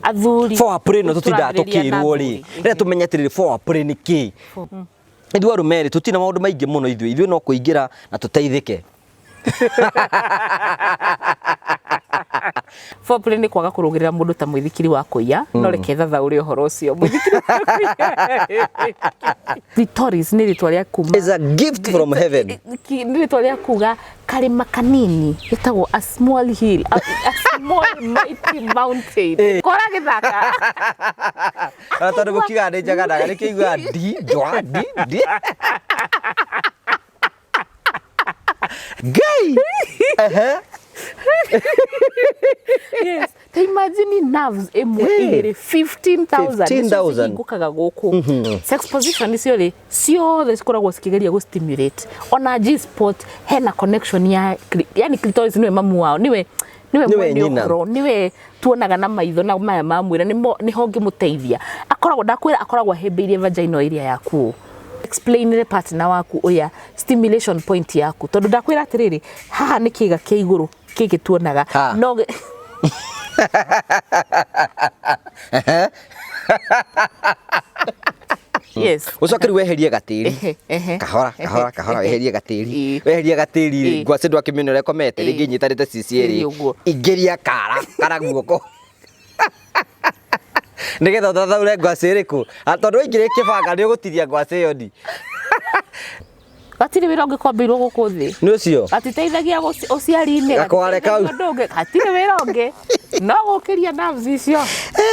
athuri foreplay no tutinda tukirwo ri rire tumenyetirire foreplay ni ki ithu arumeri tutina maundu maingi muno ithu no kuingira na tuteithike. Foreplay ni kwaga kurugirira mundu ta mwithikiri wa kuya no reke thatha uri uhoro ucio mwithikiri Victories ni ritwa ria kuma is a gift from heaven ni ritwa ria kuga karima kanini gitagwo a small hill a small mighty mountain kora githaka tondu gukiga ni njaganaga ni kiigua di jwa di gay yes, te imagine nerves emwe 15,000 ngukaga guku sex position icio ri ciothe cikoragwo cikigeria gu stimulate ona G spot hena connection ya yani clitoris niwe mamu wao niwe mwene niwe tuonaga na maitho na maya mamwira ni hongi muteithia akoragwo ndakwira akoragwo hembeire vagina area yaku explain the partner waku oya stimulation point yaku tondu ndakwira atiriri haha ni kiga kia iguru kiki tuonaga no yes ucokeri weherie gatiri kahora weherie gatiri ngwase ndwa kimino rekomete ringi nyitarite cicieri ingiria kara guoko nigetha thathaure ngwase riku tondu ingire kibanga ni ugutiria ngwase yo ndi gatire wira ungikwambirwo guku thi ni ucio atiteithagia uciari-ini gakware kau gatire wira ungi no gukiria nerves icio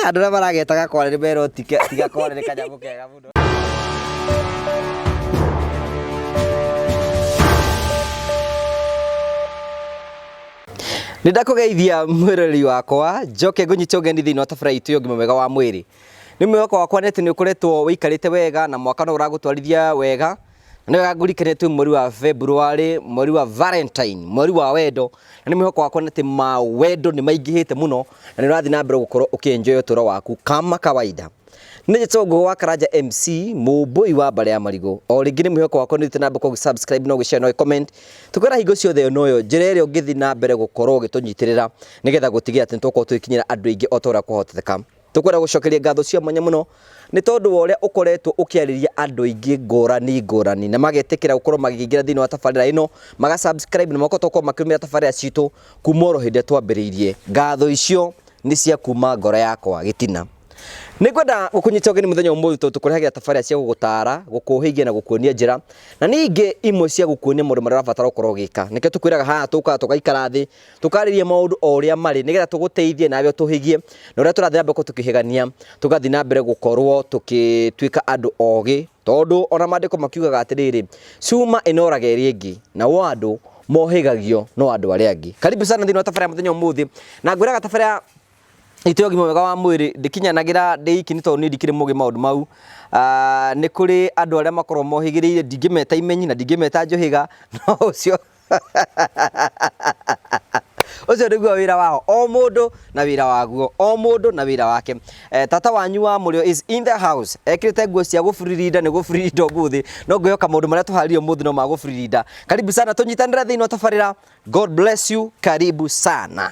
andu na marageta gakware ni mero tiga kware ni kanyamu kega muno. Nidakugeithia mwirori wakwa njoke ngunyite ugeni thiini wa tabara itu yogima wega wa mwiri ni mwaka wakwa neti ni ukuretwo wikarite wega na mwaka no uragutwarithia wega ni wega ngurikenete mweri wa February mweri wa Valentine mweri wa wendo na ni mwaka wakwa neti ma wendo ni maingihite muno na ni urathi na mbere gukorwo ukienjoy uturo waku kama kawaida. Nije togo wa Karaja MC mubui wa bare ya marigo o ringi ni mwihoko wako ni tena mbere subscribe no share no comment tukora higo ciothe noyo njirere ungithi na mbere gukorwo gitunyitirira nigetha gutigia ati ntuko twikinyira andu ingi otora kuhotetheka tukwera gucokeria ngatho cia mwanya muno ni tondu woria ukoretwo ukiariria andu ingi ngurani na magetekira gukorwo magigingira thini wa tabarira ino maga subscribe na makotoko makirumira tabarira citu kumoro hinde twambiriirie ngatho icio ni cia kuma ngoro yakwa gitina. Nigwenda gukunyita ugeni muthenya umwe tukurehagira tabarira cia gugutara gukuhigia na gukuonia njira na ninge imwe cia gukuonia mundu marira batara ukorwo gika nike tukwiraga haha tugaikara thi tukaririe maundu oria mari nigetha tuguteithie nawe tuhigie na uria turathira mbeko tukihegania tugathi na mbere gukorwo tukitwika andu ogi tondu ona mandiko makiugaga atiriri cuma inoraga iri ingi na wo andu mohigagio no andu aria angi. Karibu sana thini wa tabarira muthenya umuthi na ngwiraga tabarira ito gimo wega wa mwiri ndikinyanagira ndiki nito ni ndikire mugi maundu mau ni kuri andu aria makorwo mohigiriire ndingimeta imenyi na ndingimeta njohiga no ucio ucio niguo wira wao o mundu na wira waguo o mundu na wira wake. Tata wanyu wa murio is in the house ekirite nguo cia gufuririnda ni gufuririnda umuthi no ngoyoka maundu maria tuharirio umuthi no magufuririnda. Karibu sana tunyitanira thini wa tabarira. God bless you, karibu sana.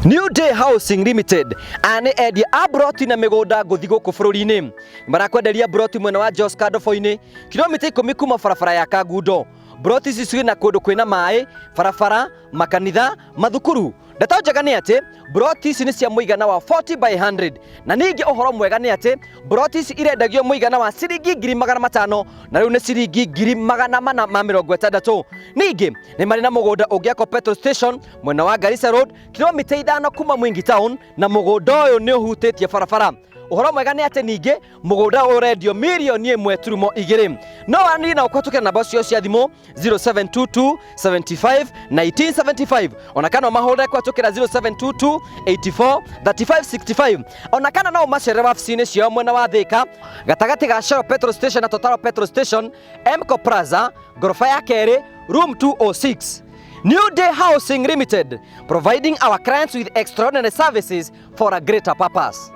New Day Housing Limited ane edia abroti na migunda nguthi guku bururi-ini marakwenderia broti mwena wa Jos Kadofo-ini kilomita 10 kuma barabara ya Kagundo. Broti ici na kundu kwina mai barabara makanitha mathukuru. Ndeto njega ni ati broti ici ni cia muigana wa 40 by 100 na ningi uhoro mwega ni ati broti ici irendagio muigana wa ciringi 500 na riu ni ciringi 460. Ningi ni mari na mugunda ungiako petrol station mwena wa Garissa Road kilomita 5 kuma Mwingi Town na mugunda uyu ni uhutitie barabara. Uhoro mwega ni ati ningi mugunda urendio $1.2 no ani na ukwatuke na boss yo cia thimu 0722 75 1975 onakana mahore kwatukira 0722 84 3565 onakana no machere wafsine cio mwena wa Thika gatagati ga Shell petrol station na Total petrol station Mco Plaza gorofa ya kere room 206. New Day Housing Limited providing our clients with extraordinary services for a greater purpose.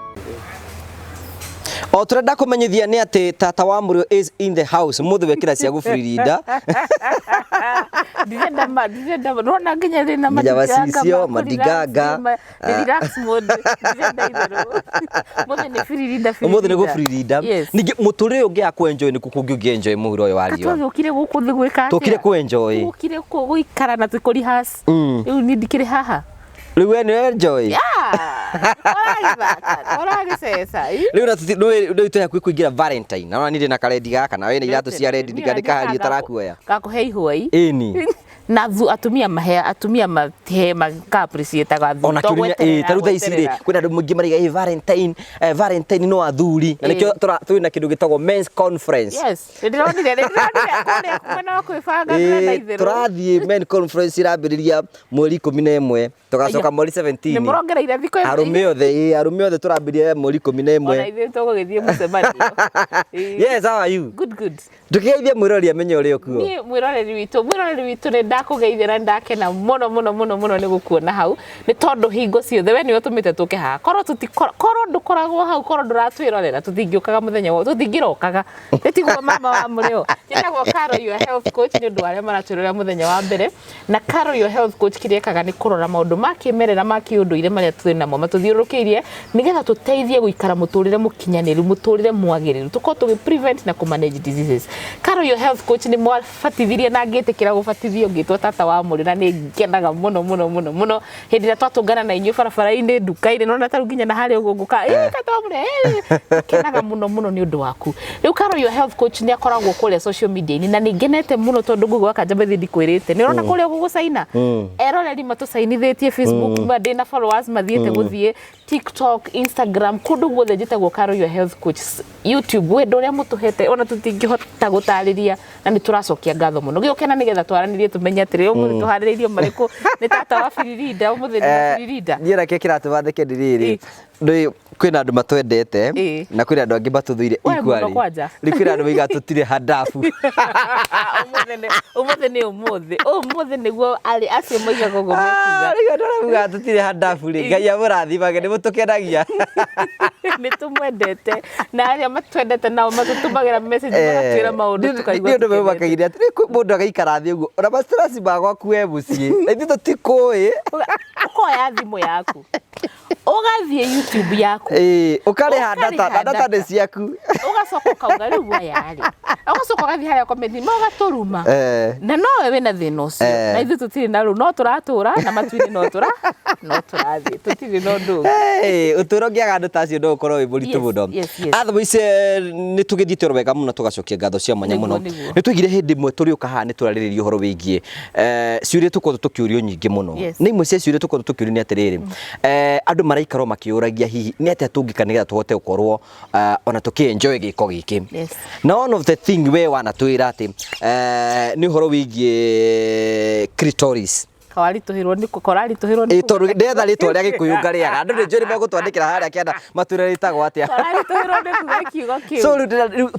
O turenda kumenyithia ni ati tata wa Murio is in the house muthe wekira cia gufririnda Direnda rona nginya rina madiganga relax mode direnda itero muthe ni gufririnda ningi muture ungi akwenjoy ni kukungi ungi enjoy muhuro uyu wa rio tukire guku thi gwika tukire kuenjoy tukire ku guikara na tukuri has riu ni ndikire haha riu we ni enjoy riu na tuti hakuhi kuingira Valentine na ni ndina karendi gaka na we ni iratu cia rendi ndika haria tarakuoya gakuhe ihoi ini na atumia mahe atumia mahe maka appreciate ga ona kiria taru tha iciri kwina andu mungi mariga Valentine no athuri na nikio twina kindu gitagwo men's conference yes ndironire kwena kwibanga ndenda ithiru turathie men's conference irambiriria mweri 11 tugacoka mweri 17 ni murongereire thiko arume othe turambirie mweri 11 ona ithiru tugugithie mucemanio yes how are you good tukigeithia mwirori amenye uri okuo ni mwiroreri witu ni ndakugeithira ndakena muno ni gukuona hau ni tondu hingo ciothe we ni utumite tuke ha korwo ndukoragwo hau korwo nduratwirorera tutingiukaga muthenya wo tutingirokaga tiguo mama wa Murio njitagwo Carol your health coach ni ndu aria maratwirorera muthenya wa mbere na Carol your health coach kiriekaga ni kurora maundu makimerera makiunduire maria twina mo matuthiurukiirie nigetha tuteithie guikara muturire mukinyaniru muturire mwagiriru tuko tugi prevent na manage diseases. Carol your health coach ni mwafatithirie na ngitikira gubatithio ngitwo tata wa Murio na ni ngenaga muno hindi ria twatungana na inyu barabara-ini nduka-ini nona taru nginya na haria ugunguka tata wa Murio ngenaga muno ni undu waku riu Carol your health coach ni akoragwo kuria social media na ni ngenete muno tondu ngugu aka njambe ndikwirite ni rona kuria gugucaina eroreri matucainithitie Facebook made na followers mathiete guthie TikTok Instagram kundu guothe njitagwo Carol your health coach YouTube we nduria mutuhete ona tutingihota gutariria na ni turacokia ngatho muno giukena nigetha twaranirie tumenye atiri umuthi tuhaririirio mariku ni tata wa Firirida umuthi ni Firirida niera ke kiratu batheke ndiriri ndu kwina andu matwendete na kwina andu angi matuthuire equally kwina andu biga tutire hadafu umuthi niguo ali acio moiga gogo mekuga biga tutire hadafu ri ngai amurathimage ni mutukenagia ni tumwendete na aria matwendete nao matutumagira message magatwira maundu tukaigua ndu be bakagira atiri mundu agaikara thi uguo ona stress bagwa kuwe mucii na ithu tutikui ukoya thimu yaku ugathie YouTube yaku ukariha data ni ciaku ugacoka ukauga riu wayari ugacoka ugathie haria comment no ugaturuma na no we na thina ucio na ithu tutiri na ru no turatura na matuini no turathie tutiri no ndu uturo ngiaga andu tacio no ukorwo wi muritu muno athoice ni tugithiite wega muno tugacokia ngatho cia mwanya muno ni twigire hindi mwe turiuka haha ni turariririo horo wigie ciuria tuko tukiurio nyingi muno ni imwe cia ciuria tuko tukiurio ni atiriri andu maraikaro makiuragia hihi ni atia tungikanigetha tuhote gukorwo ona tukienjoy giko giki na one of the thing we wana twira ati ni horo wigie clitoris kawarituhirwo ni korarituhirwo ni tondu ndetha ritwa ria gikuyu ngariaga andu ni njuri magutwandikira haria kianda mature ritagwo atia korarituhirwo ni kuga kiugo kiu so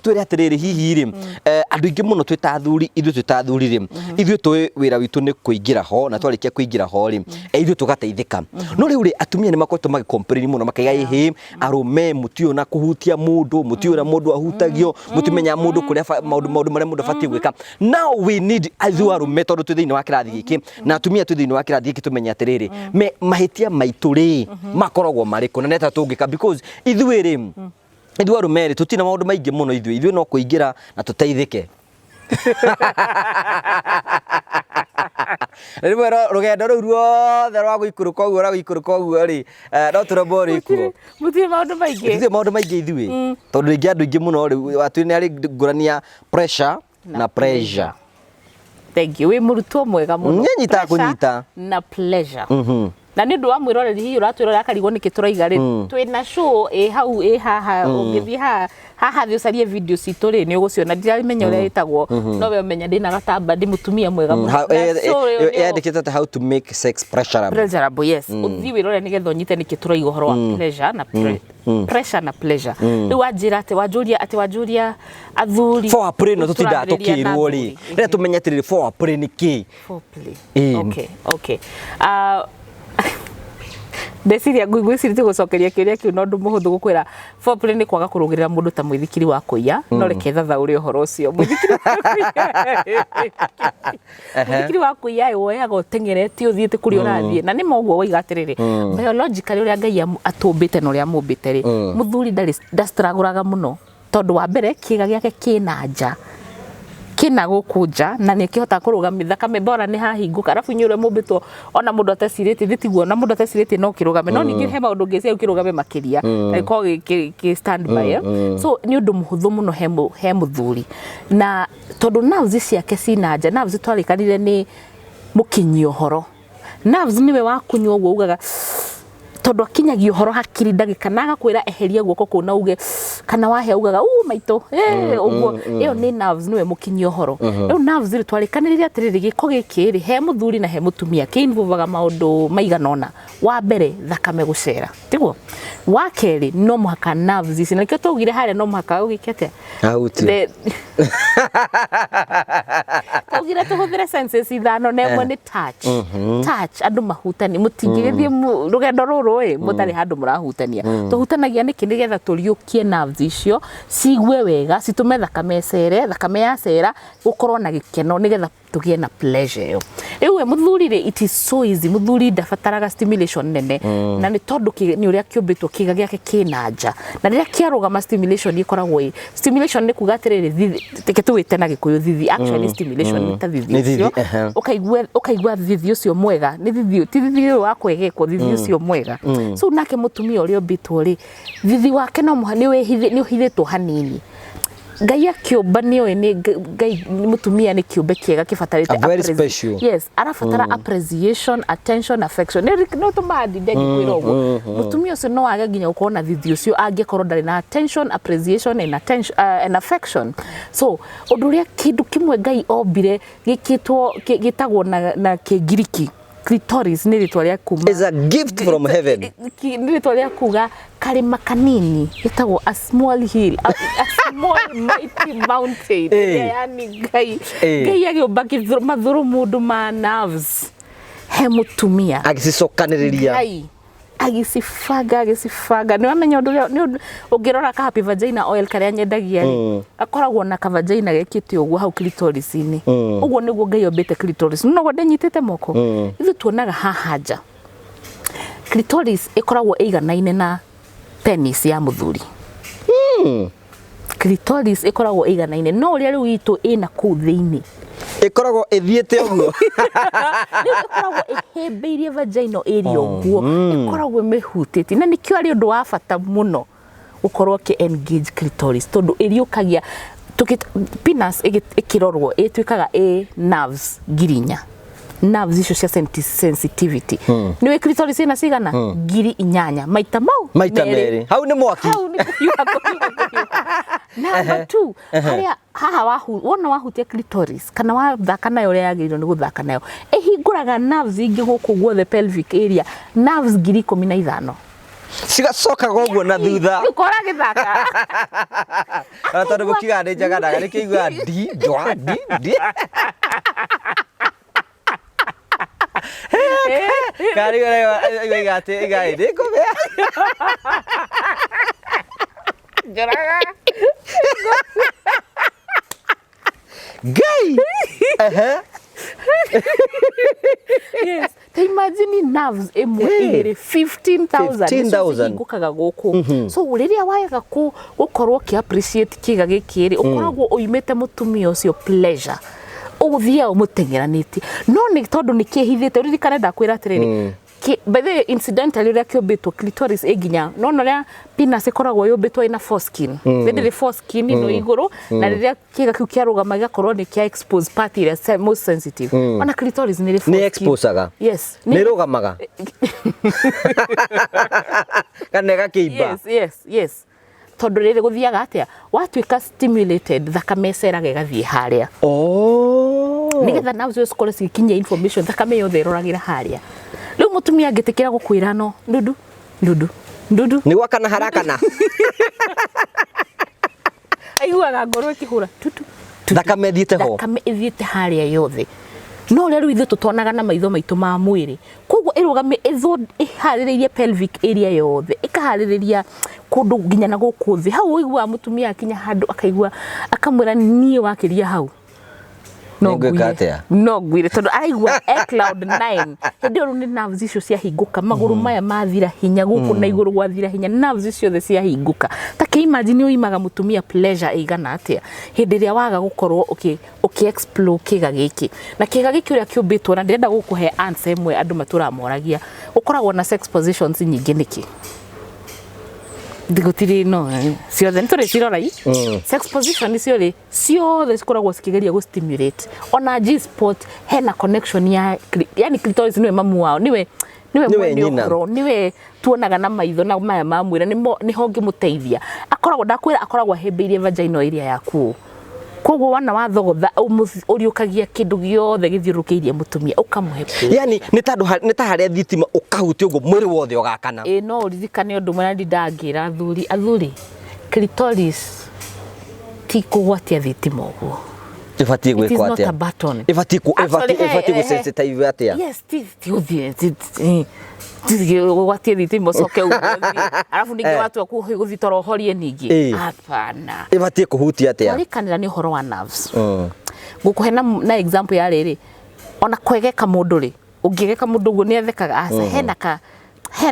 twire atiriri hihi ri andu ingi muno twita athuri ithu twita athuri ri ithu twi wira witu ni kuingira ho na twarikia kuingira ho ri ithu tugateithika no riu ri atumia ni makoretwo magicomplain muno makiga ihi arume mutio na kuhutia mundu mutio na mundu ahutagio mutimenya mundu kuria maundu maria mundu afatie gwika now we need ithu arume tondu twi thiini wa kirathi giki na atumia twi thiini wa kirathi giki tumenya atiriri mahitia maitu ri makoragwo mariku na neta tungika because ithu ri ithu arume tutina maundu maingi muno ithu no kuingira na tuteithike Rimwe rugendo ru ruothe rwa guikuruka uguo ri no turobori ikuo mutie maundu maingi ithui tondu ringi andu ingi muno ri watu ni ari ngurania pressure na pleasure. Thank you we murutwo mwega muno nyita kunyita na pleasure na ni ndu wa mwiroreri hihi uratwirora akarigwo niki turaiga ri twina show hau haha ungithi haha thi ucarie video citu ri ni uguciona ndiramenya uria itagwo no we umenya ndina gatamba ndi mutumia mwega muno yandikite how to make sex pleasurable yes uthi wirore nigetha unyite niki turaiga uhoro wa pleasure na pressure na pleasure riu wanjira ati wajuria athuri for play no tutinda tukirwo ri ria tumenya atiri for play niki okay ndeciria ngwiciria tigucokeria kiria kiu no ndu muhuthu gukwira foreplay ni kwaga kurugirira mundu ta mwithikiri wa kuiya no reke thatha uri uhoro ucio mwithikiri wa kuiya woyaga utengereti uthiite kuri urathie na ni moguo waiga atiriri biologically uria Ngai atumbite na uria mumbite ri muthuri ndastraguraga muno tondu wa mbere kiga giake kina nja kina gukunja na ni kihota kurugamia thakame bora ni hahinguka arafu nyure mumbitwo ona mundu atecirite thitiguo na mundu atecirite no kirugame no ningi he maundu ngeci ukirugame makiria ko ki stand by so ni undu muhuthu muno he muthuri na tondu nerves ciake cina nja nerves twarikanire ni mukinyi uhoro nerves niwe wakunywa uguo ugaga tondu akinyagio horo hakiri ndagika na agakwira eheria guoko ku na uge kana wahe ugaga maito uguo iyo ni nerves niwe mukinyio horo iyo nerves ri twarikaniriria atiriri giko giki ri he muthuri na he mutumia ki involvaga maundu maiganona wa mbere thakame gucera tiguo wa keri no muhaka nerves ici na kio tugire haria no muhaka ugikete ahuti tugire tuhuthire senses ithano nemwe ni touch andu mahutani mutingiririe rugendo ruru mutari handu murahutania tuhutanagia niki nigetha turiukie nerves icio cigwe wega citume thakame ecere thakame yacera gukorwo na gikeno nigetha tugie na pleasure yo ewe muthuri ri it is so easy muthuri ndafataraga stimulation nene na ni tondu ni uria kiumbitwo kiga giake kina nja na riria kiarugama stimulation ikoragwo stimulation ni kuga atiriri teke tuwite na gikuyu thithi actually stimulation ni ta thithi cio ukaigua thithi ucio mwega ni thithi ti thithi wa kwegeko thithi ucio mwega so nake mutumia uria umbitwo ri thithi wake no muhani ni uhithitwo hanini Ngai akiumba ni oe ni Ngai mutumia ni kiumbe kiega kifatarite very special yes arafatara appreciation attention affection no tumadi ndegi kwirogo mutumia ucio no age nginya ukorwo na thithi ucio angekorwo ndari na attention appreciation and attention and affection so unduria kindu kimwe Ngai ombire gikitwo gitagwo na kigiriki clitoris ni ritwa ria kuma is a gift from heaven ni ritwa ria kuga karima kanini gitagwo a small hill a small mighty mountain yani Ngai agiumba mathuru mundu ma nerves he mutumia agicicokaniriria agicifaga ni wamenya undu ungirora ka happy vagina oil karia nyendagia akoragwo na ka vagina gekite uguo hau clitoris ini uguo niguo Ngai ombite clitoris no go ndenyitite moko ithu tuonaga haha nja clitoris ikoragwo iganaine na penis ya muthuri clitoris ikoragwo iganaine no uria riu itu ina ku thiini ikoragwo ithiete uguo ikoragwo ihembeirie vagina area uguo ikoragwo mehutiti na nikio ari undu wa bata muno ukorwo ki engage clitoris tondu iriukagia penis ikirorwo itwikaga nerves girinya nerves icio cia sensitivity niwe clitoris ina cigana ngiri 8 maita meri hau ni mwaki number 2 haria haha wona wahutia clitoris kana wa thaka nayo ria yagiriro ni guthaka nayo ihinguraga nerves ingi guku guothe pelvic area nerves ngiri 15 cigacokaga uguo na thutha ukora githaka tondu gukiga ni njaganaga ni kiigua di kari gore igate igai de kome jaraga Ngai yes imagine nerves emwe 15,000 gukaga guku so riria wayaga gukorwo ki appreciate kiga gikiri ukoragwo uimete mutumia ucio pleasure uthia umutengeraniti no ni tondu ni kihithite uri kanenda kwira atiriri by the incidentally ria kiumbitwo clitoris eginya no no ria penis ikoragwo yumbitwo ina foreskin the foreskin no iguru na riria kiga kiu kiarugama gakorwo ni kia expose part ira most sensitive ona clitoris ni foreskin ni exposaga yes ni rugamaga kanega kiimba yes tondu riri guthiaga atia watwika stimulated thakame ceraga igathie haria nigetha na ucio score cikinya information thakame yothe iroragira haria riu mutumia angitikira gukwira no ndudu ni wakana harakana aiguaga ngoro ikihura tutu thakame thiete ho thakame ithiete haria yothe no riu ithu tutonaga na maitho maitu ma mwiri koguo irugame ihariririe pelvic area yothe ikahaririria kundu nginya na guku thi hau uigua mutumia akinya handu akaigua akamwira nie wakiria hau no gwire tondu araigua cloud 9 hindi ru ni nerves icio cia hinguka maguru maya mathira hinya guku na iguru gwathira hinya nerves icio the cia hinguka take imagine uimaga mutumia pleasure igana atia hindi ria waga gukorwo explore kiga giki na kiga giki uria kiumbitwo na ndirenda gukuhe answer imwe andu maturamoragia ukoragwo na sex positions nyingi niki digutiri no ciothe ntore cirorai sex position ciothe cikoragwo cikigeria gu stimulate ona G spot hena connection ya yani clitoris niwe mamu wao niwe mwendeo niwe tuonaga na maitho na maya mamwira ni hongi muteithia akoragwo ndakwira akoragwo hembirie vagina area yaku koguo wana wathogotha uriukagia kindu giothe githiurukiirie mutumia ukamuhe yani ni ta haria thitima ukahuti ugo mwiri wothe ugakana no uririkane undu mwana ndidangira athuri clitoris ti kugwatia thitima uguo ifati gwikwa atia ifati ku sensitive atia yes ti uthie gwatie thitima soke uguo alafu ningi watu guthitoro horie ningi hapana ifati kuhutia atia arikanira ni horo wa nerves ngukuhe na example ya riri ona kwegeka mundu ri ungigeka mundu uguo ni athekaga asa hena ka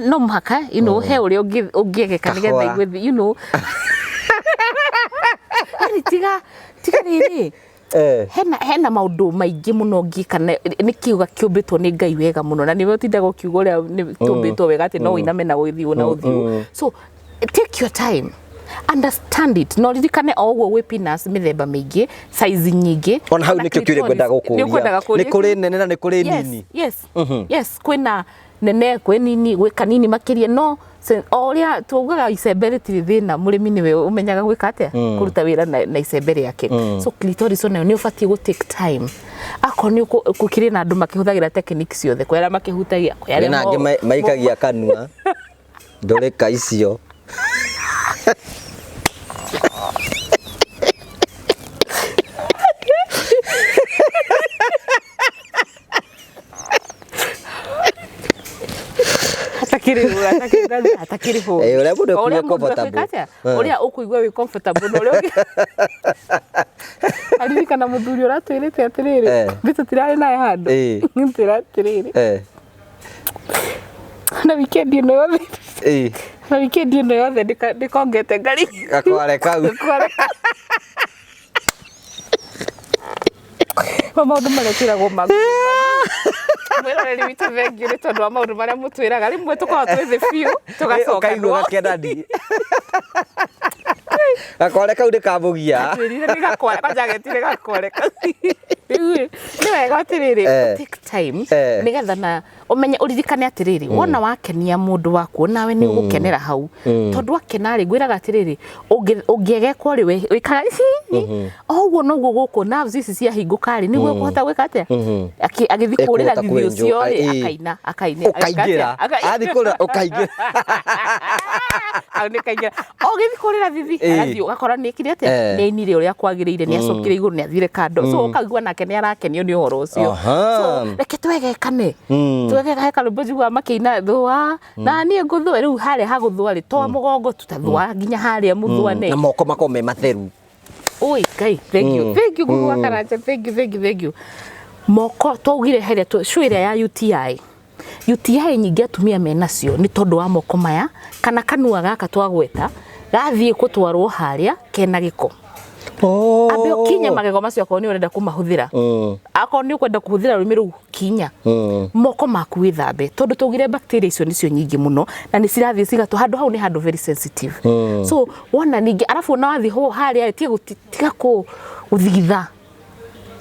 no mhaka he uri ungigeka nigetha igwe yani tiga riri hena maundu maingi muno ngikana ni kiuga kiumbitwo ni Ngai wega muno na niwe utindaga kiugo ria ni tumbitwo wega ati no iname na guthiu na uthiu so take your time understand it no ririkane ogwo wi penis mithemba mingi size nyingi on how nikyo twire gwenda gukuria ni kuri nene na ni kuri nini yes kwina nene kwe nini gwe kanini makiria no oria tuugaga icembe ritiri thina murimi niwe umenyaga gwika atia kuruta wira na icembe riake so clitoris onayo ni ufatie go take time akoni kukiri na andu makihuthagira techniques ciothe kwera makihutagia kwera na angi maikagia kanua ndoreka icio atakiri ho uria mundu kuya comfortable uria ukuigwa wi comfortable no uria aririkana muthuri uratwirite atiriri bitu tirari nae handu ntiratiriri na weekend ino yothe na weekend ino yothe ndikongete ngari gakware kau maundu maria twiragwo mwiroreri witu thengiu ni tondu wa maundu maria mutwiraga rimwe tukoragwo twi thi biu tugacoka gakenani gakware kau ndikamugia twirire ni gakware kajagetire gakware ni wega atiriri take time nigetha na umenye uririkane atiriri wona wakenia mundu waku nawe ni ugukenera hau tondu akenari gwiraga atiriri ungiegekwo ri wikara ogwo noguo guku nerves ici cia hinguka ri niguo kuhota gwika atia agithikurira thithio cio ri akaina ukaingira athikura ukaingira ni kaingira ogithikurira thithi arathi ugakora ni kiri atia ni inire uria kwagirire ni acokire iguru ni athire kando so ukagwa nake ni arakenio ni uhoro ucio so reke twegekane twegeka kalumbu jigwa makina thua na ni nguthwa riu hare haguthwa ri to mugongo tutathwa nginya hare muthwane na moko makome matheru oi kai thank you guthwa karanja thank you moko twaugire here shwira ya UTI nyingi atumia menacio ni tondu wa moko maya kana kanua gaka twagweta gathie kutwarwo haria kena giko abe kinya magego macio ko ni urenda kumahuthira ako ni ukwenda kuhuthira rumiru kinya moko maku withambe tondu tugire bacteria icio nicio nyingi muno na ni cirathie cigato handu hau ni handu very sensitive so wona ningi arafu na wathi ho haria tie gutiga ku uthigitha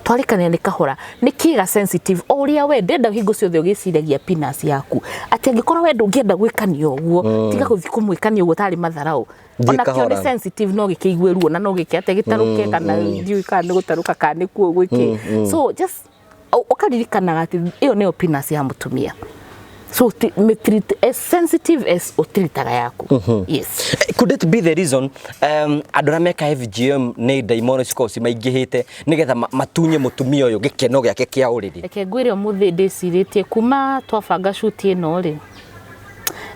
twarikane ni kahora ni kiga sensitive oria we ndenda hingo ciothe ugiciragia penis yaku ati angikora we ndungienda gwikanio uguo tiga guthi kumwikania uguo tari matharau ona kio ni sensitive no gikigwe ruo na no gikate gitaruke kana ndiu kana gutaruka kana kuo gwiki so just ukaririkana ati iyo ni penis ya mutumia So treat as sensitive as utiritaga yaku. Yes. Could it be the reason andå meka FGM nä ndaimono ciko cimaingĩhĩte nĩgetha matunye mũtumia ũyũ gĩkeno gĩake kĩa ũrĩrĩ? Reke ngwĩre ũmũthĩ ndĩcirĩtie kuma twabanga shoot ĩno rĩ,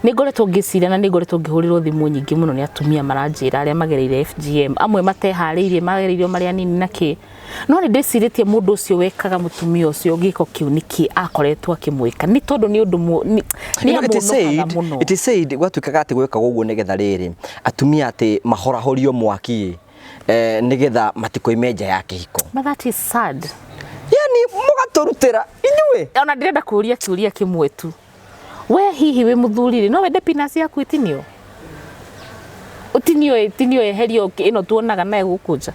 nĩ ngoretwo ngĩciria na nĩ ngoretwo ngĩhũrĩrwo thimũ nyingĩ mũno nĩ atumia maranjĩra arĩa magereire FGM, amwe mateharĩirie magereire marĩ anini na kĩ, no nĩ ndĩcirĩtie mũndũ ũcio wekaga mũtumia ũcio gĩko kĩu nĩkĩ akoretwo akĩmwĩka, nĩ tondũ nĩ ũndũ nĩ amũnokaga mũno. It is said gwatuĩkaga atĩ gwĩkaga ũguo nĩgetha rĩrĩ atumia atĩ mahorahorio mwaki nĩgetha matikoime nja ya kĩhiko. But that is sad. Yani mũgatũrutĩra inyuĩ. Ona ndĩrenda kũũria kĩũria kĩmwe tu. We hihi we muthuri no wende pinasi yaku itinio? Utinio eherio ino tuonaga nae gũkũ nja.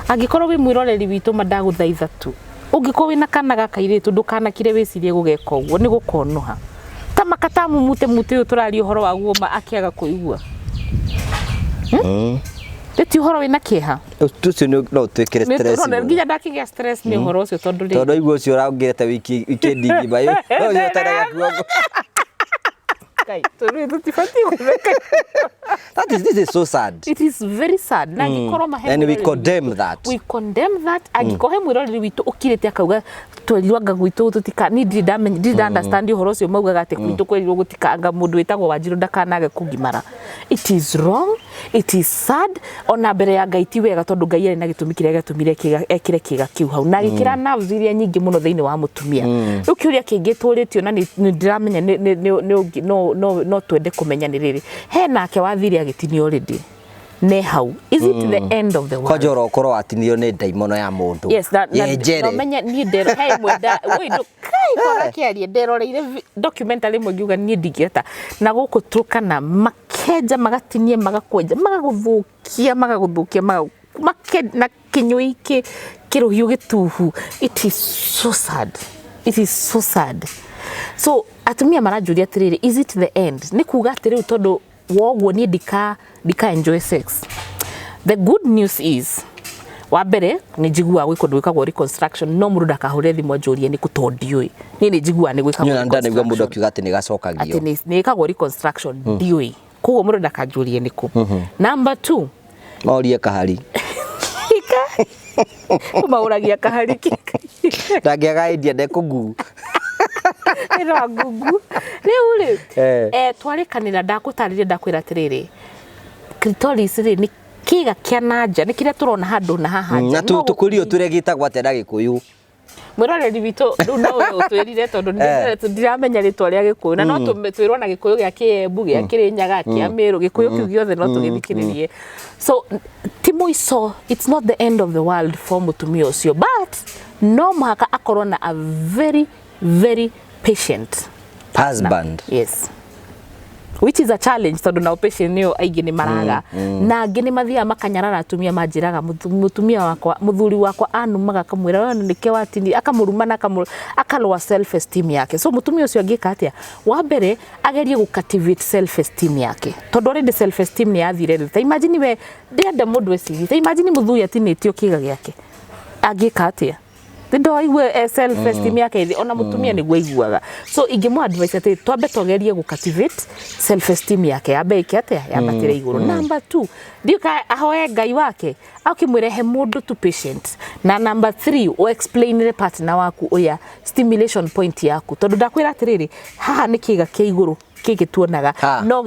Angĩkorwo wĩ mwĩroreri witũ mandagũthaitha tu. Ũngĩkorwo wĩna kana gaka irĩtu ndũkanakire wĩcirie gũgeka ũguo nĩ gũkonoha. Ta makatamu mute ũyũ tũraria ũhoro waguo akĩaga kũigua. Ti ũhoro wĩna kĩeha. Tucio no twĩkĩre stress. Nĩ nginya ndakĩgĩa stress nĩ ũhoro ũcio tondũ rĩ. Tondũ igua ũcio ũrangĩrete weekend ngima yo. No yo taraga kuongo. Kai, tondũ tũtifati gwĩka. This is so sad. It is very sad. Na ngĩkorwo mahe. And we condemn that. We condemn that. Angĩkorwo mwĩroreri witũ ũkirĩte akauga twerirwanga gwitũ tũtika ni did understand ũhoro ũcio maugaga atĩ gwitũ kwerirwo gũtikanga mũndũ wĩtagwo Wanjirũ ndakanage kũgimara. It is wrong. It is sad. Ona mbere ya Ngai ti wega tondũ Ngai arĩ na gĩtũmi kĩrĩa gĩatũmire ekire kĩga kĩu hau na gĩkĩra nerves iria nyingĩ mũno thĩinĩ wa mũtumia. Rĩu kĩũria kĩngĩ tũrĩtio na nĩ ndiramenya no twende kũmenya nĩ rĩrĩ. He nake wathire agĩtinio already. Ne hau. Is it the end of the world? Kojoro korwo atinio nĩ ndaimono ya mũndũ. Yes, no menya ni ndero he mwenda woi ndo kai kora kĩarie nderoreire documentary mwe ngiuga ni ndingĩhota na gũkũ tukana makenja magatinie magakwenja magagũthũkia na kĩnyũi kĩrũhiũ gĩtuhu. It is so sad. It is so sad. So atumia maranjũria atĩrĩrĩ, is it the end? Nĩ kuga atĩrĩu tondũ woguo ni ndika enjoy sex. The good news is wa mbere nĩ njigua gwĩ kũndũ gwĩkagwo reconstruction no mũndũ ndakahũre thimũ anjũrie nĩ kũtondiũĩ. Niĩ nĩ njigua nĩ gwĩkagwo. Nĩ ndanigua mũndũ akiuga atĩ nĩ gacokagio. Atĩ nĩ ĩkagwo reconstruction ndiũĩ. Koguo mũndũ ndakanjũrie nĩ kũ. Number 2. Maũrie kahari. Maũragia kahari. Ndangĩaga idea ndekũgu. Ĩro ngugu. Rĩu rĩ twarĩkanĩra ndakũtarĩria ndakwĩra atĩrĩrĩ. Clitoris rĩ nĩ kĩga kĩa nanja nĩ kĩrĩa tũrona handũ na haha nja. Na tũkũrio tũrĩa gĩtagwo atĩ Gĩkũyũ. Mwĩroreri witũ rĩu no ũtwĩrire tondũ ndiramenya rĩtwa rĩa Gĩkũyũ na no twĩrwo na Gĩkũyũ gĩa Kĩembu gĩa Kĩrĩnyaga kĩa Mĩrũ Gĩkũyũ kĩu gĩothe no tũgĩthikĩrĩrie. So ti mũico, it's not the end of the world for mũtumia ũcio, but no mũhaka akorwo na a very very patient husband. Yes. Which is a challenge tondũ na patient nĩyo aingĩ nĩ maraga na angĩ nĩ mathiaga makanyarara atumia manjĩraga mũtumia wakwa mũthuri wakwa anumaga akamwĩra nĩke watini akamũruma na akaloa self esteem yake. So mũtumia ũcio angĩka atĩa? Wa mbere agerie gũcultivate self esteem yake tondũ already self esteem nĩ yathire thĩ. Imagine we ndenda mũndũ ecirie. Imagine mũthuri atinĩtio kĩga gĩake angĩka atĩa? Ndo aigue self esteem yake ona mũtumia nĩguo aiguaga. So ingĩmũ advice atĩ twambe tũgerie gũcultivate self esteem yake yambe ĩke atĩa yambatĩre igũrũ. Number 2 ndika ahoe Ngai wake akimwĩrehe mũndũ to patient. Na number 3 o explain partner waku ũrĩa stimulation point yaku tondũ ndakwĩra atĩrĩrĩ haha nĩ kĩga kĩa igũrũ kĩgĩ tuonaga no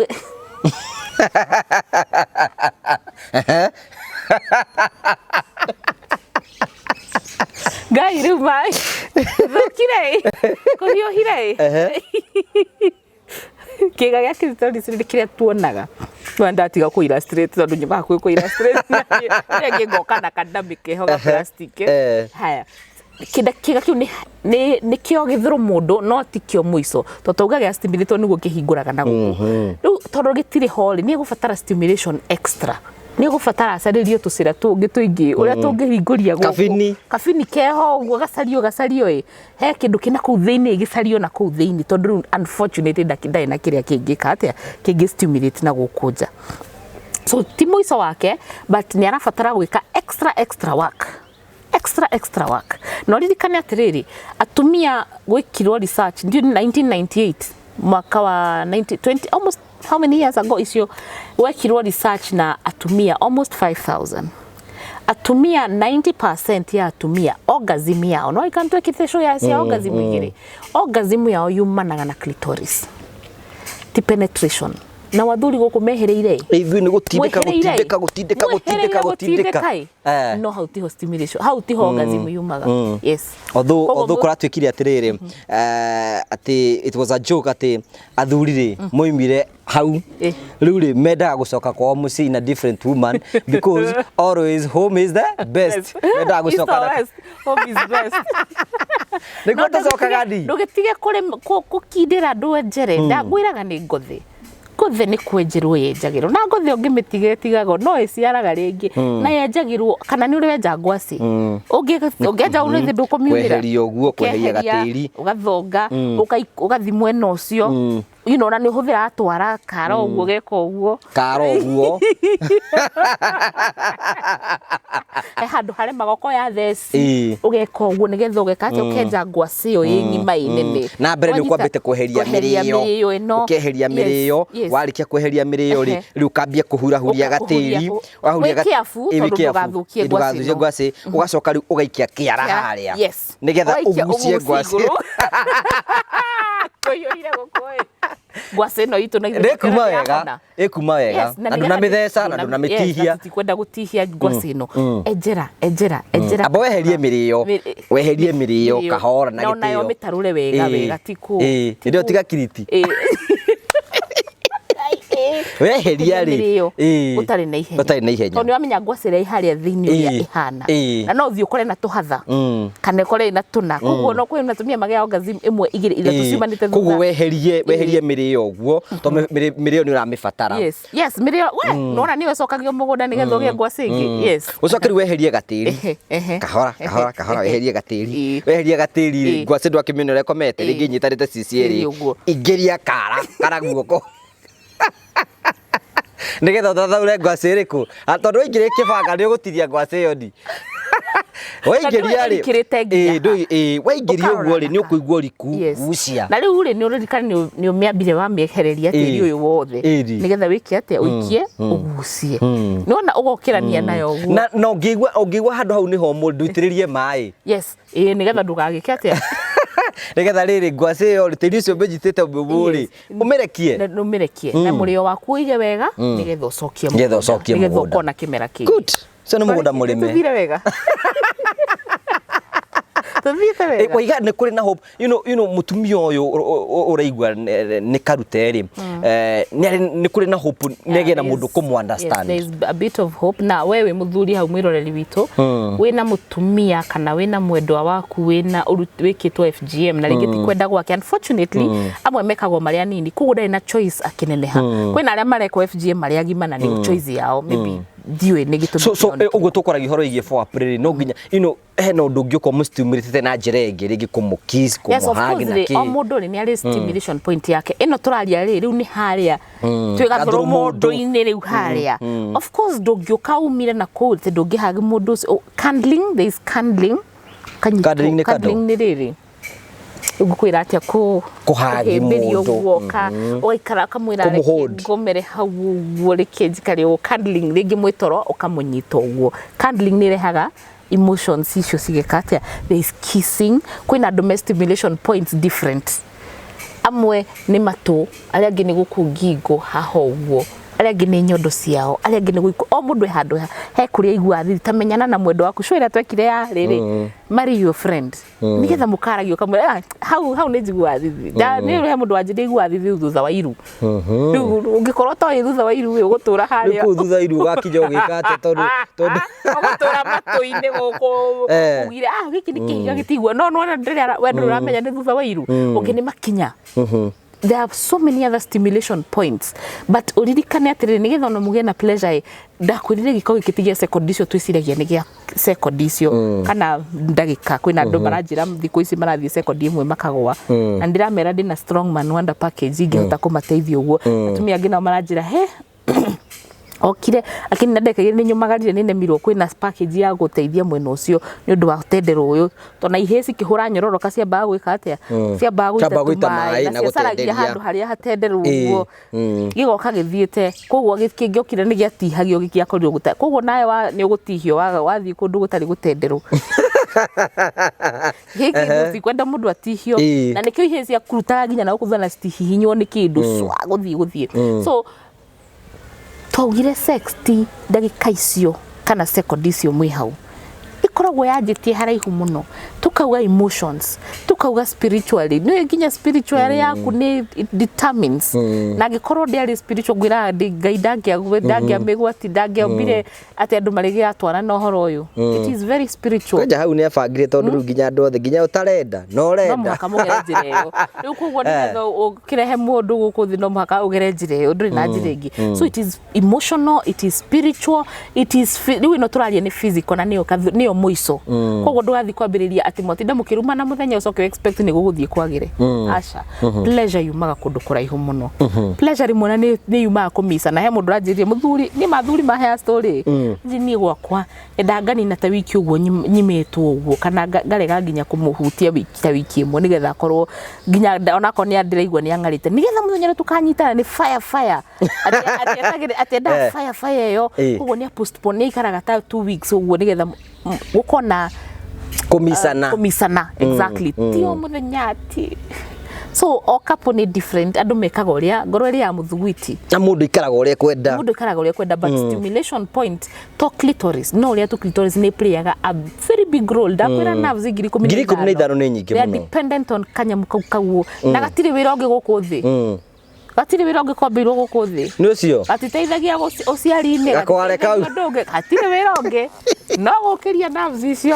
Ngai rĩu mai thũkire kũhiũhire kĩga gĩa Clitoris nĩ kĩrĩa tuonaga no ndatiga kũ illustrate tondũ nyuma kũ illustrate nĩ ngoka na kandami keho ga plastic haya kĩga kĩu nĩ kĩo gĩthũrũ mũndũ no ti kĩo mũico tondũ uga gĩa stimulator nĩguo kĩhingũraga na gũkũ rĩu tondũ gĩtirĩ hole nĩ gũbatara stimulation extra. Nĩ gũbatara acarĩrio tũcĩra tũngĩ tũingĩ ũrĩa tũngĩhingũria gũkũ kabini keho ũguo gacario he kĩndũ kĩna kũu thĩinĩ gĩcario na kũu thĩinĩ tondũ unfortunately ndarĩ na kĩrĩa kĩngĩka atĩa kĩngĩ stimulate na gũkũ nja. So ti mũico wake but nĩ arabatara gwĩka extra extra work. No ririkane atiriri atumia gwikirwo research ndio 1998 mwaka wa 20 almost how many years ago icio gwikirwo research na atumia almost 5,000. Atumia 90% ya atumia orgasm yao no ikantu ekitesho ya cia orgasm igiri orgasm yao yumanaga na clitoris ti penetration na wathuri guku mehereire ithui ni gutindika no how tiho stimulation how tiho orgasm yumaga yes although kuratwikire atiriri ati it was a joke ati athuri ri moimire hau riu ri mendaga gucoka kwa muci in a different woman because always home is the best mendaga gucoka home is best niguo tacoka gadi ndugitige kuri kukindira ndu njere ndagwiraga ni ngothi ngothe ni kwenjerwo yenjagirwo na ngothe ungimetige tigago no iciaraga ringi na yenjagirwo kana ni uri wenja ngwasi ungeja uri ndukumyumira kweheria uguo kweheria gatiri ugathonga ugathi mwena ucio na ni uhuthira atwara karo uguo geka uguo handu hare magoko ya theci ugeka uguo nigetha ugeka ati ukenja ngwasi yo yingima inene na mbere ni kwambite kweheria mirio ukeheria mirio warikia kweheria mirio ri riu kambia kuhurahuria gatiri wahuria gatiri ngwasi ugacoka riu ugaikia kiara haria nigetha ugucie ngwasi koyoire gukoi ngwase no itu na ekuma wega andu na mithesa andu na mitihia tikwenda gutihia ngwase no ejera abo weherie mirio kahora na gitio na yo mitarure wega tiku ndio tiga kiriti weheria ri utari na ihenya to ni wamenya ngwacire haria thiini uria ihana na no thio kore na tuhatha kana kore na tuna koguo no kwina tumia magea orgasm imwe igiri ila tucimanite thutha koguo weherie mirio uguo to mirio ni uramifatara yes mirio we nona ni wecokagio mugunda nigetha ugie ngwacingi yes ucokeri weherie gatiri kahora weherie gatiri ngwaci ndwakimino komete ringi nyitarite cicieri ingiria kara guoko nigetha thathaure ngwacĩ ĩrĩkũ tondu waingĩrĩa kĩbanga nĩ ũgũtiria ngwacĩ ĩyo ndi waingĩria rĩ waingĩria ũguo rĩ nĩ ũkũigua ũriku gucia na rĩu rĩ nĩ ũririkana nĩ ũmĩambire wamĩehereria tĩri ũyũ wothe nigetha wĩke atĩa ũikie ũgucie nĩwona ũgokĩrania nayo ũguo na ũngĩigua handũ hau nĩho mũndũ itĩrĩrie maĩ yes nigetha ndũgagĩke atĩa nigetha riri ngwacĩ ĩyo tĩri ũcio ũmĩnyitĩte mũri ũmĩrekie na mũrĩo waku ũige wega nigetha ũcokie nigetha ũkona kĩmera kĩngĩ good so nĩ mũgũnda mũrĩme tuthire wega waiga nĩ kũrĩ na hope you know mutumia ũyũ ũraigua nĩ karute rĩ nĩ kũrĩ na hope nĩgĩa na mũndũ kũmũ understand there is a bit of hope na wewe muthuri hau mwiroreri witũ wĩna mutumia kana wĩna mwendwa waku wĩna wĩkĩtwo FGM na rĩngĩ ti kwenda gwake unfortunately amwe mekagwo marĩa nini koguo ndarĩ na choice akineneha kwĩna arĩa marekwo FGM marĩa agima na nĩ choice yao maybe diwe negito so ugo tokora gihoro igie for april no ginya hena undu ngĩuko mustimulate na njĩra ĩngĩ rĩngĩ kũmũkiss kũmũhagi na kĩ o mũndũ nĩ arĩ stimulation point yake ĩno tũraria rĩu nĩ harĩa twĩgathoro mũndũ-inĩ rĩu harĩa of course ndũngĩũka umire na kũu te ndũngĩhagi mũndũ ũcio candling there is candling nĩ rĩrĩ ugukwira atia kuhagi mũndũ guoka oikara kamwira ngomere hau rĩkĩnji karĩ candling rĩngĩ mwĩtoro ũkamũnyita ũguo candling nĩ rehaga emotions icio cigeka atia there is kissing kwĩna stimulation points different amwe nĩ matũ arĩa angĩ nĩ gũkũ ngingo haha ũguo arĩa angĩ nĩ nyondo ciao arĩa angĩ nĩ gũikũ o mũndũ handũ he kũrĩa igua thithi tamenyana na mwendo waku cũĩra twekire ya rĩrĩ marry your friend nigetha mũkaragio kamwe hau nĩ njigua thithi nĩ he mũndũ wanjĩrĩ igua thithi thutha wa iru ũngĩkorwo toĩ thutha wa iru ũgũtũra harĩa nĩkũ thutha iru ũgakinya ũgĩka atĩ tondũ ũgũtũra matũ-inĩ gũkũ ugire gĩkĩ nĩ kĩhiga gĩtigua no ndĩrĩa wendo ũramenya nĩ thutha wa iru ũngĩ nĩ makinya there are so many other stimulation points but uririkane atĩrĩ nigetha ona mũgĩe na pleasure ndakwĩrire gĩko gĩkĩtigia second icio twĩciragia nĩ gĩa second icio kana ndagĩka kwĩna andũ maranjĩra thikũ ici marathiĩ second imwe makagwa na ndiramera ndĩna strong man wonder package ingĩhota kũmateithia ũguo atumia angĩ nao maranjĩra he okire lakini ndekagire ni nyumagarire ni nemirwo kwina package ya guteithia mwena ucio ni undu wa tendero uyu to na iheci kihura nyororoka cia bagu ikatia cia bagu ita mai na gutendera handu haria hatenderwo uguo gigoka githiete koguo gikiokire ni giatihagio gikiakorirwo guta koguo nawe ni ugutihio wathi kundu gutari gutenderwo hiki nduthi kwenda mundu atihio na nikio iheci akuruta ginya na kuthana stihihinywo ni kindu swa guthie so twaugire sex ti ndagika icio kana second icio mwi hau ikoragwo yanjitie haraihu muno tukauga emotions tukauga spiritually no ginya spiritually yaku ni determines na gikorwo ndiari spiritual gwira ngaidangia gwedangia megwati dangia mbire ati andu marigi atwara no horo uyu it is very spiritual kaja hau ni abangire tondu ginya andu othe ginya utarenda no renda no muhaka mugere njira iyo riu koguo nigetha ukirehe mundu guku thi no muhaka ugere njira iyo nduri na njira ingi so it is emotional it is spiritual it is riu no turaria ni physical na niyo muico koguo ndugathi kwambiriria ati motinda mukiruma na muthenya ucoke expect ni guguthie kwagire aca pleasure yumaga kundu kuraihu muno pleasure rimwe ni yumaga kumisa na he mundu ranjirie muthuri ni mathuri ma hair story ni gwakwa ndangani na ta wiki uguo nyimetwo uguo kana ngarega nginya kumuhutia wiki imwe nigetha korwo nginya onako ni andiraigwa ni angarite nigetha muthenya tukanyitana ni fire ati da fire yo uguo ni postpone ikaraga ta 2 weeks uguo nigetha gukona kumisana exactly tio muthenya ati so o couple ni different andu mekaga uria ngoro ria muthugwiti na mundu ikaraga uria kwenda but stimulation point to clitoris no uria to clitoris ni playaga a very big role dakwira nerves igiri 15 ni nyingi muno they are dependent on kanyamu kau na gatire wira ungi guku thi gatire wira ungi kwambirwo guku thi ni ucio atiteithagia uciari-ini gatire wira ungi no gukiria nerves icio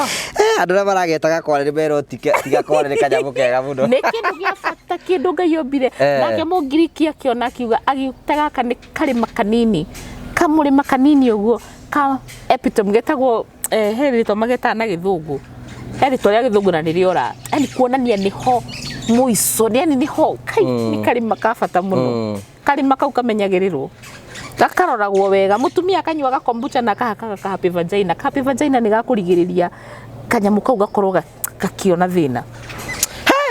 andu na maragetaga kware bero tiga kware ni kanyamu kega muno ni kindu gia bata kindu ngai yombire nake mugiriki akiona akiuga agitega kana karima kanini kamurima kanini uguo ka epitome getagwo herito mageta na githungu herito ya githungu na niriora yani kuonania niho muico ni ho kai ni karima ka bata muno karima kau kamenyagirirwo gakaroragwo wega mutumia akanywa kombucha na kahaka happy vagina ni gakurigiriria kanyamu kau gakorwo gakiona thina.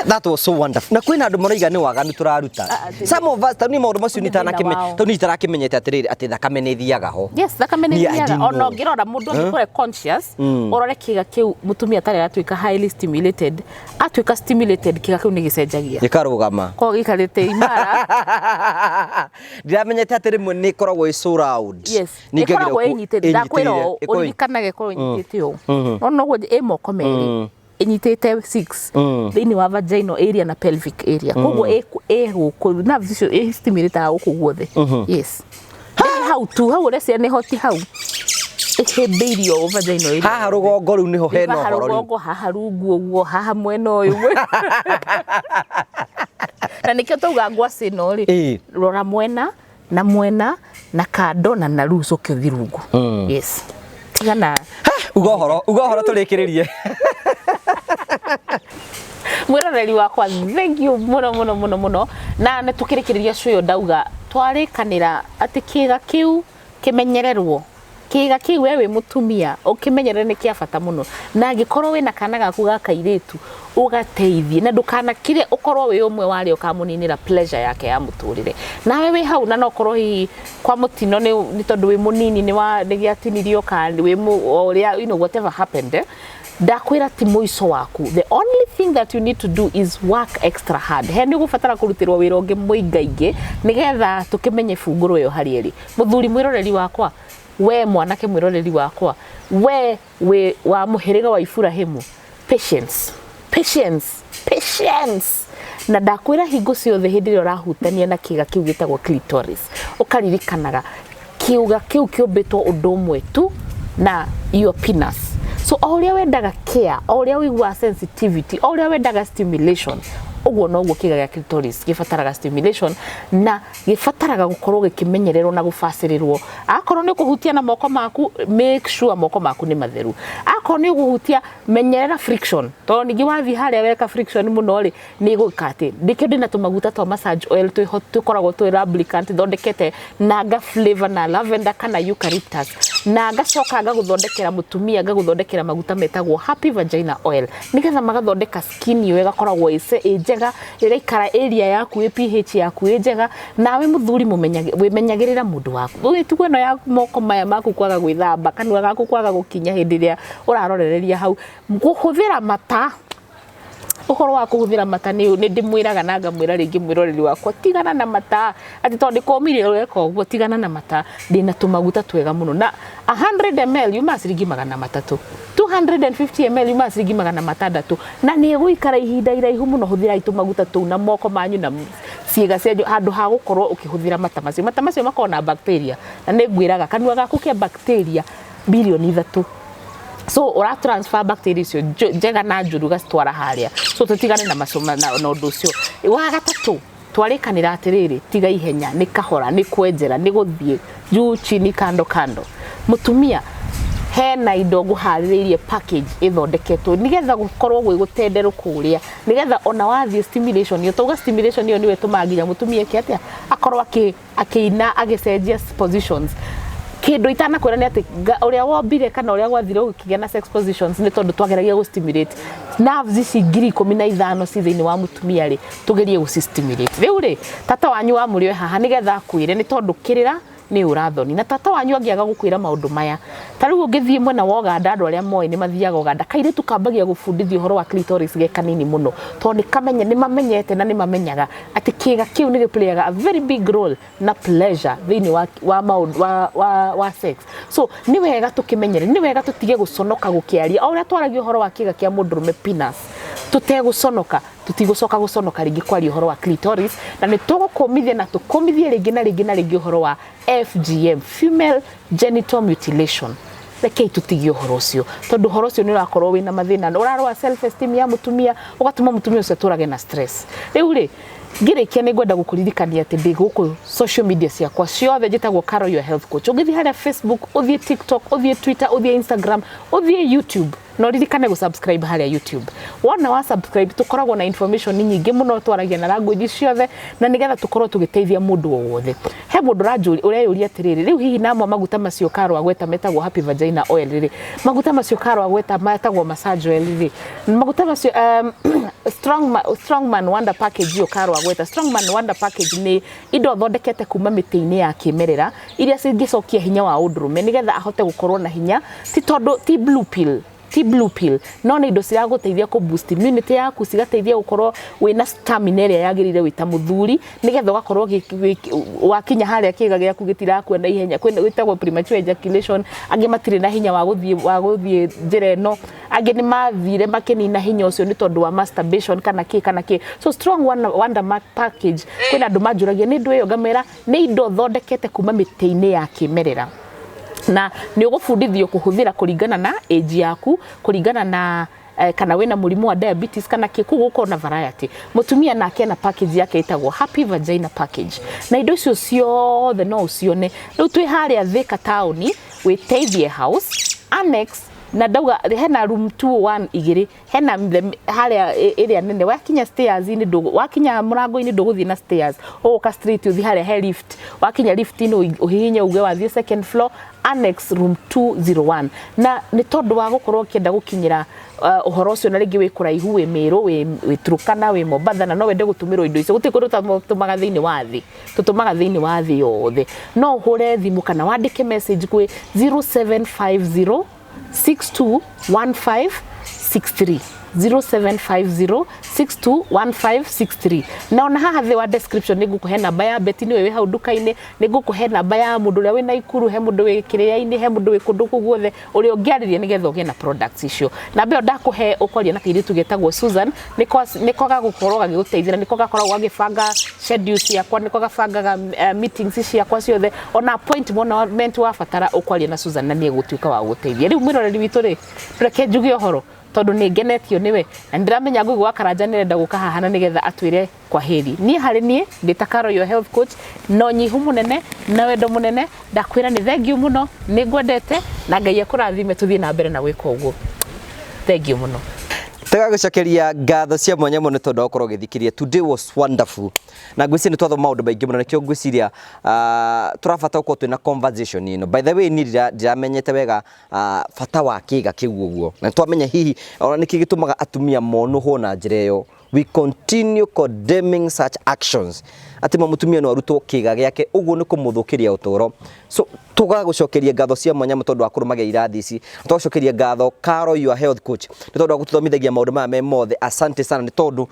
That was so wonderful. Na kwina andu maraiga ni waganu turaruta. Some of us tani maundu macio ni tarakĩmenyete atiriri ati thakame ni thiaga ho. Yes, thakame ni thiaga. Ono ngirora mundu ni conscious urore kiga kiu mutumia tare atuika highly stimulated, atuika stimulated kiga kiu ni gicenjagia. Gikarugama. Ko gikarite imara. Ndiramenyete ati rimwe ni koragwo i so loud. Yes. Ni koragwo inyitete ndakwira urikanage ko inyitete u. Ono gwo moko meri. Inyitete 6 thini wa vaginal area na pelvic area koguo guku nerves icio stimulate guku guothe yes hau urece ni hoti hau ihimbirio vaginal area haha rugongo ru niho hena horo rugongo haha rungu uguo haha mwena uyu na nikio tuga ngwaci no ri rora mwena na kando na ruso kithirungu yes tigana ugohoro turikiririe mwiroreri wakwa thank you muno na ne tukirikiriria cuyo ndauga twarikanira ati kiga kiu kimenyererwo kiga kiu wewe mutumia ukimenyerere ni kia bata muno na ngikorwo wina kana gaku gakairitu ugateithie na ndukana kire ukorwo we umwe wari ukamuninira pleasure yake ya muturire na wewe hau na no korwo hi kwa mutino ni tondu we munini ni wa giatinirio kandi we uria whatever happened ndakwira ti muico waku the only thing that you need to do is work extra hard he ni gufatara kurutirwo wira ungi muingaingi nigetha tukimenye funguro yo harieri muthuri mwiroreri wakwa we mwanake mwiroreri wakwa we wa muhiriga wa Ifurahimu patience na ndakwira hingo ciothe hindi ro rahutania na kiga kiu gitagwo clitoris ukaririkanaga kiuga kiu kiumbitwo undu umwe tu na your penis so auria wendaga care auria wigua sensitivity auria wendaga stimulation uguo noguo kiga gĩa clitoris gĩbataraga stimulation na gĩbataraga gũkorwo gĩkĩmenyererwo na gũbacĩrĩrwo. Akorwo nĩ kũhutia na moko maku, make sure moko maku nĩ matheru. Akorwo nĩ kũhutia, menyerera friction, tondũ ningĩ wathiĩ harĩa weka friction mũno rĩ nĩ ĩgũĩka atĩ. Ndĩkĩo ndĩna tũmaguta twa massage oil tũkoragwo twĩ lubricant thondekete na nga flavor na lavender kana eucalyptus, na ngacoka ngagũthondekera mutumia, ngagũthondekera maguta metagwo happy vagina oil, nigetha magathondeka skin yo ĩgakoragwo ĩ njega, ĩgaikara area yaku pH yaku ĩ njega, nawe mũthuri wĩmenyagĩrĩra mũndũ waku. Ũgĩtigwo ĩno ya moko maya maku kwaga gwĩthamba, kanua gaku kwaga gũkinya hĩndĩ ĩrĩa ũrarorereria hau. Kũhũthĩra mata, ũhoro wa kũhũthĩra mata nĩ ndĩmwĩraga na ngamwĩra rĩngĩ mwĩroreri wakwa, tigana na mata, atĩ tondũ ndĩkomire weka ũguo, tigana na mata. Ndĩna tũmaguta twega mũno, na 100 ml yuma ciringi 300, 250 ml yuma ciringi 600, na nĩ ĩgũikara ihinda iraihu mũno. Hũthĩrai tũmaguta tũu na moko manyu na ciĩga cianyu handũ ha gũkorwo ũkĩhũthĩra mata macio. Mata macio makoragwo na bacteria, na nĩ ngwĩraga kanua gaku kĩa bacteria bilioni 3. So ora transfer bacteria icio njega na njũru gacitwara harĩa. So tũtigane na macoma na ũndũ ũcio. Wa gatatũ, twarĩkanĩra atĩrĩrĩ, tiga ihenya, nĩ kahora, nĩ kwenjera, nĩ gũthiĩ juu chini kando kando. Mutumia, hena indo ngũharĩrĩirie package ĩthondeketwo nigetha gũkorwo gwĩ gũtenderũ kũrĩa, nigetha ona wathiĩ stimulation yo, tauga stimulation yo nĩwe tũmaga nginya mutumia atĩa akorwo akĩina agĩcenjia positions. Kĩndũ itanakwĩra nĩ atĩ ũrĩa wombire kana ũrĩa gwathire ũgĩkĩgĩa na sex positions nĩ tondũ twageragia gũ stimulate nerves ici 15,000 ci thĩinĩ wa mutumia rĩ, tugerie gũ stimulate. Rĩu rĩ, tata wanyu wa mũrĩo haha nigetha akwĩre nĩ tondũ kĩrĩra nĩ ũrathoni, na tata wanyu angĩaga gũkwĩra maũndũ maya. Ta rĩu ũngĩthiĩ mwena wa Uganda, andũ arĩa moĩ nĩ mathiaga Uganda, kairĩtu kambagia gũbundithio ũhoro wa clitoris ge kanini mũno, tondũ nĩ mamenyete na nĩ mamenyaga atĩ kĩga kĩu nĩ gĩplayaga a very big role na pleasure thĩinĩ wa sex. So nĩ wega tũkĩmenyere, nĩ wega tũtige gũconoka gũkĩaria o ũrĩa twaragia ũhoro wa kĩga kĩa mũndũrũme penis, tutegũconoka, tutigũcoka gũconoka rĩngĩ kwaria ũhoro wa clitoris, na nĩ tũgũkũmithia na tũkũmithie rĩngĩ na rĩngĩ na rĩngĩ ũhoro wa FGM, female genital mutilation. Rekei tũtigie ũhoro ũcio, tondũ ũhoro ũcio nĩ ũrakorwo wĩna mathĩna, ũrarũa self esteem ya mutumia, ũgatũma mutumia ũcio atũrage na stress. Rĩu rĩ, ngĩrĩkia nĩ ngwenda gũkũririkania atĩ ndĩ gũkũ social media ciakwa ciothe njĩtagwo Carol your health coach. Ũngĩthiĩ harĩa Facebook, ũthiĩ TikTok, ũthiĩ Twitter, ũthiĩ Instagram, ũthiĩ YouTube, no ririkane gũ-subscribe harĩa YouTube. Wona wa subscribe tũkoragwo na information nyingĩ mũno, twaragia na language ciothe, na nĩgetha tũkorwo tũgĩteithia mũndũ o wothe. He mũndũ ũreyũria atĩrĩrĩ, rĩu hihi namwe maguta macio Carol agweta metagwo happy vagina oil rĩ, maguta macio Carol agweta metagwo massage oil rĩ, maguta macio strongman wonder package yo Carol agweta. Strongman wonder package nĩ indo thondekete kuma mĩtĩ-inĩ ya kĩmerera iria cingĩcokia hinya wa ũndũrũme nĩgetha ahote gũkorwo na hinya, ti tondũ ti blue pill, no nĩ indo ciragũteithia ku boost immunity yaku, cigateithia gũkorwo wĩna stamina ĩrĩa yagĩrĩire wĩta mũthuri, nĩgetha ũgakorwo wakinya harĩa kĩga gĩaku gĩtirakua na ihenya, gwĩtagwo premature ejaculation. Angĩ matirĩ na hinya wa gũthiĩ njĩra ĩno, angĩ nĩ mathire makĩnina hinya ũcio nĩ tondũ wa masturbation kana kĩ. So strong wonder package, kwĩna andũ manjũragia nĩ ndũ ĩyo, ngamera nĩ indo thondekete kuma mĩtĩ-inĩ ya kĩmerera, na nĩ ũgũbundithio kũhũthĩra kũringana na age yaku, kũringana na kana wĩna mũrimũ wa diabetes kana kũgũkorwo na variety. Mutumia nake na package yake ĩtagwo happy vagina package, na indo icio ciothe no ũcione. Rĩu twĩ harĩa Thika taũni wĩteithie house annex, na ndauga hena room 212 igĩrĩ, hena harĩa ĩrĩa nene, wakinya stairs ini wakinya mũrango-inĩ ndũgũthiĩ na stairs, ũgoka straight ũthiĩ harĩa he lift, wakinya lift ino ũhihinye uge wathiĩ second floor annex room 201. Na nĩ tondũ wa gũkorwo kĩenda gũkinyĩra ũhoro ũcio na rĩngĩ wĩ kũraihu, wĩ Meru, wĩ Turkana, wĩ Mombatha, na no wende gũtũmĩrwo indo icio, gũtirĩ kũndũ tũtũmaga thĩinĩ wa thĩ, tũtũmaga thĩinĩ wa thĩ yothe. No ũhũre thimũ kana wandĩke message kwĩ 0750 621563 0750621563. Na ona haha thĩ wa description nĩ ngũkũhe namba ya Beti, nĩwe wĩ hau nduka-inĩ, nĩ ngũkũhe namba ya mũndũ ũrĩa wĩ Naikuru, he mũndũ wĩ Kĩrĩa-inĩ, he mũndũ wĩ kũndũ kũu guothe ũrĩa ũngĩarĩria nĩgetha ũgĩe na products icio. Namba ĩyo ndakũhe ũkwaria na kairĩtu getagwo Susan, nĩko gagũkorwo gagĩgũteithia, nĩko gakoragwo gagĩbanga schedule ciakwa, nĩko gabangaga meetings ciakwa ciothe, ona appointment wabatara ũkwaria na Susan na nĩ egũtuĩka wa gũgũteithia. Rĩu mwĩroreri witũ rĩ, reke njuge ũhoro, tondu ni ngenetio niwe na ndiramenya ngui gwa Karanja nirenda guka haha na nigetha atwire kwa heri ni hari ni nditakaro your health coach no nyihu munene na wendo munene ndakwira ni thengiu muno ni ngwendete na Ngai akurathime tuthie na mbere na gwika uguo thengiu muno Tega gucokeria ngatho cia mwanya muno tondu okorwo githikiria. Today was wonderful. Na ngwiciria ni twatho maundu maingi muno nikio ngwiciria turabata uko twina conversation ino. By the way ni ndiramenyete wega bata wa kiga kiu uguo. Na twamenya hihi ona niki gitumaga atumia monuho na njira iyo. We continue condemning such actions. Atima mutumia no arutwo kiga giake uguo ni kumuthukiria utoro. So tugagucokeria ngatho cia mwanya tondu akurumagia irathi ici. Tugagucokeria ngatho Karo your health coach. Ni tondu agututhomithagia maundu maya me mothe. Asante sana ni tondu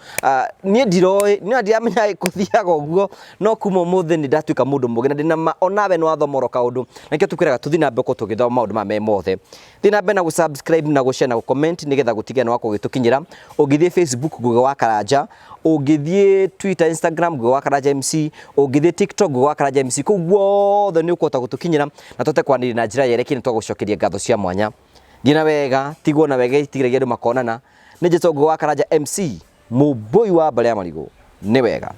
nie ndiroi ni ndiamenya kuthiaga uguo no kuma muthe ni ndatuika mundu mugi na ndina onawe no athomoro kaundu na kio tukwiraga tuthi na mbeko tugithoma maundu maya me mothe. Thina mbena gu subscribe na gu share na gu comment nigetha gutigia no wako gitukinyira. Ugithie Facebook Google wa Karanja, ugithie Twitter Instagram Google wa Karanja MC, ugithie TikTok Google wa Karanja MC. Kuguo the ni ukota gutukinyira na tote kwaniri na njira yereki ni twagucokeria ngatho cia mwanya. Ngina wega tigwo na wega itigiragia andu makonana ni jeto Google wa Karanja MC muboi wa Bare ya Marigo ni wega.